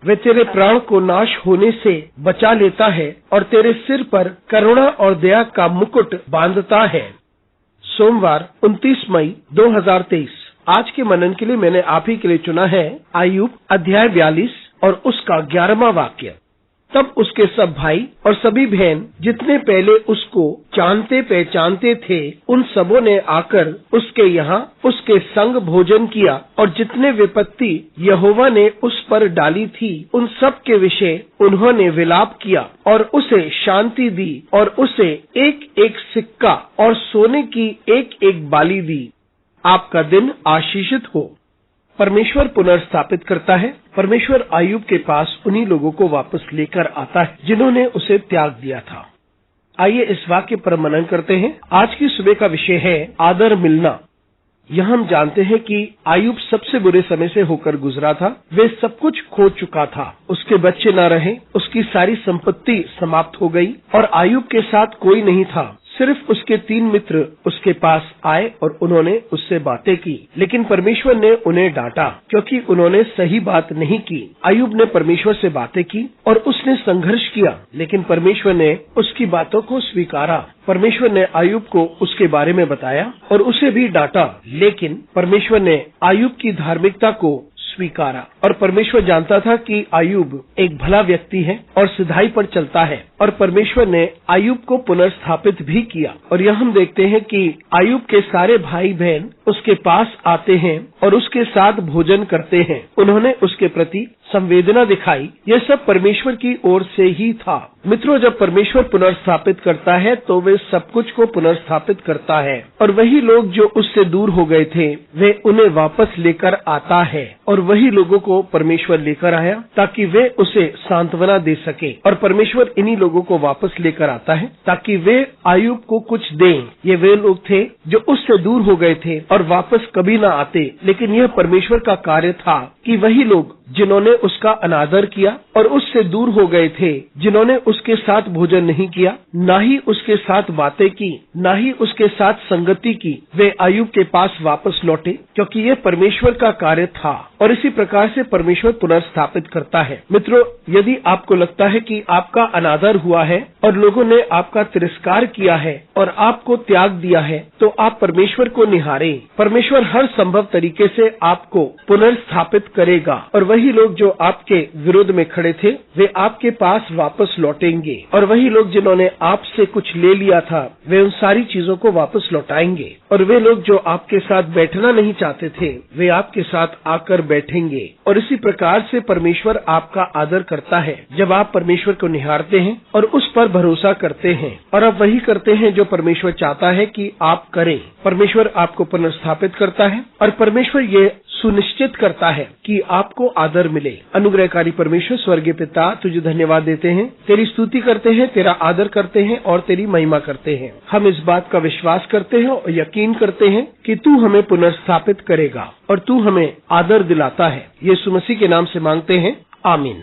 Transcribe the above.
वे तेरे प्राण को नाश होने से बचा लेता है और तेरे सिर पर करुणा और दया का मुकुट बांधता है। सोमवार 29 मई 2023। आज के मनन के लिए मैंने आप ही के लिए चुना है आयुब अध्याय 42 और उसका 11वां वाक्य। तब उसके सब भाई और सभी बहन जितने पहले उसको जानते पहचानते थे उन सबों ने आकर उसके यहाँ उसके संग भोजन किया, और जितने विपत्ति यहोवा ने उस पर डाली थी उन सब के विषय उन्होंने विलाप किया और उसे शांति दी और उसे एक एक सिक्का और सोने की एक एक बाली दी। आपका दिन आशीषित हो। परमेश्वर पुनर्स्थापित करता है। परमेश्वर आयुब के पास उन्हीं लोगों को वापस लेकर आता है जिन्होंने उसे त्याग दिया था। आइए इस वाक्य पर मनन करते हैं। आज की सुबह का विषय है आदर मिलना। यह हम जानते हैं कि आयुब सबसे बुरे समय से होकर गुजरा था। वे सब कुछ खो चुका था। उसके बच्चे न रहे, उसकी सारी संपत्ति समाप्त हो गई और आयुब के साथ कोई नहीं था। सिर्फ उसके 3 मित्र उसके पास आए और उन्होंने उससे बातें की, लेकिन परमेश्वर ने उन्हें डांटा क्योंकि उन्होंने सही बात नहीं की। आयुब ने परमेश्वर से बातें की और उसने संघर्ष किया, लेकिन परमेश्वर ने उसकी बातों को स्वीकारा। परमेश्वर ने आयुब को उसके बारे में बताया और उसे भी डांटा, लेकिन परमेश्वर ने आयुब की धार्मिकता को स्वीकारा। और परमेश्वर जानता था कि आयुब एक भला व्यक्ति है और सिधाई पर चलता है, और परमेश्वर ने आयुब को पुनर्स्थापित भी किया। और यह हम देखते हैं कि आयुब के सारे भाई बहन उसके पास आते हैं और उसके साथ भोजन करते हैं। उन्होंने उसके प्रति संवेदना दिखाई। यह सब परमेश्वर की ओर से ही था। मित्रों, जब परमेश्वर पुनर्स्थापित करता है तो वे सब कुछ को पुनर्स्थापित करता है, और वही लोग जो उससे दूर हो गए थे वे उन्हें वापस लेकर आता है। और वही लोगों को परमेश्वर लेकर आया ताकि वे उसे सांत्वना दे सके, और परमेश्वर इन्हीं लोगों को वापस लेकर आता है ताकि वे आयुब को कुछ दें। ये वे लोग थे जो उससे दूर हो गए थे और वापस कभी ना आते, लेकिन यह परमेश्वर का कार्य था कि वही लोग जिन्होंने उसका अनादर किया और उससे दूर हो गए थे, जिन्होंने उसके साथ भोजन नहीं किया, ना ही उसके साथ बातें की, ना ही उसके साथ संगति की, वे आयुब के पास वापस लौटे, क्योंकि यह परमेश्वर का कार्य था। और इसी प्रकार से परमेश्वर पुनर्स्थापित करता है। मित्रों, यदि आपको लगता है कि आपका अनादर हुआ है और लोगों ने आपका तिरस्कार किया है और आपको त्याग दिया है, तो आप परमेश्वर को निहारें। परमेश्वर हर संभव तरीके से आपको पुनर्स्थापित करेगा, और वही लोग जो आपके विरोध में खड़े थे वे आपके पास वापस लौटेंगे, और वही लोग जिन्होंने आपसे कुछ ले लिया था वे उन सारी चीजों को वापस लौटाएंगे, और वे लोग जो आपके साथ बैठना नहीं चाहते थे वे आपके साथ आकर बैठेंगे। और इसी प्रकार से परमेश्वर आपका आदर करता है जब आप परमेश्वर को निहारते हैं और उस पर भरोसा करते हैं, और आप वही करते हैं जो परमेश्वर चाहता है कि आप करें। परमेश्वर आपको पुनर्स्थापित करता है और परमेश्वर ये सुनिश्चित करता है कि आपको आदर मिले। अनुग्रहकारी परमेश्वर स्वर्गीय पिता, तुझे धन्यवाद देते हैं, तेरी स्तुति करते हैं, तेरा आदर करते हैं और तेरी महिमा करते हैं। हम इस बात का विश्वास करते हैं और यकीन करते हैं कि तू हमें पुनर्स्थापित करेगा और तू हमें आदर दिलाता है। यीशु मसीह के नाम से मांगते हैं, आमीन।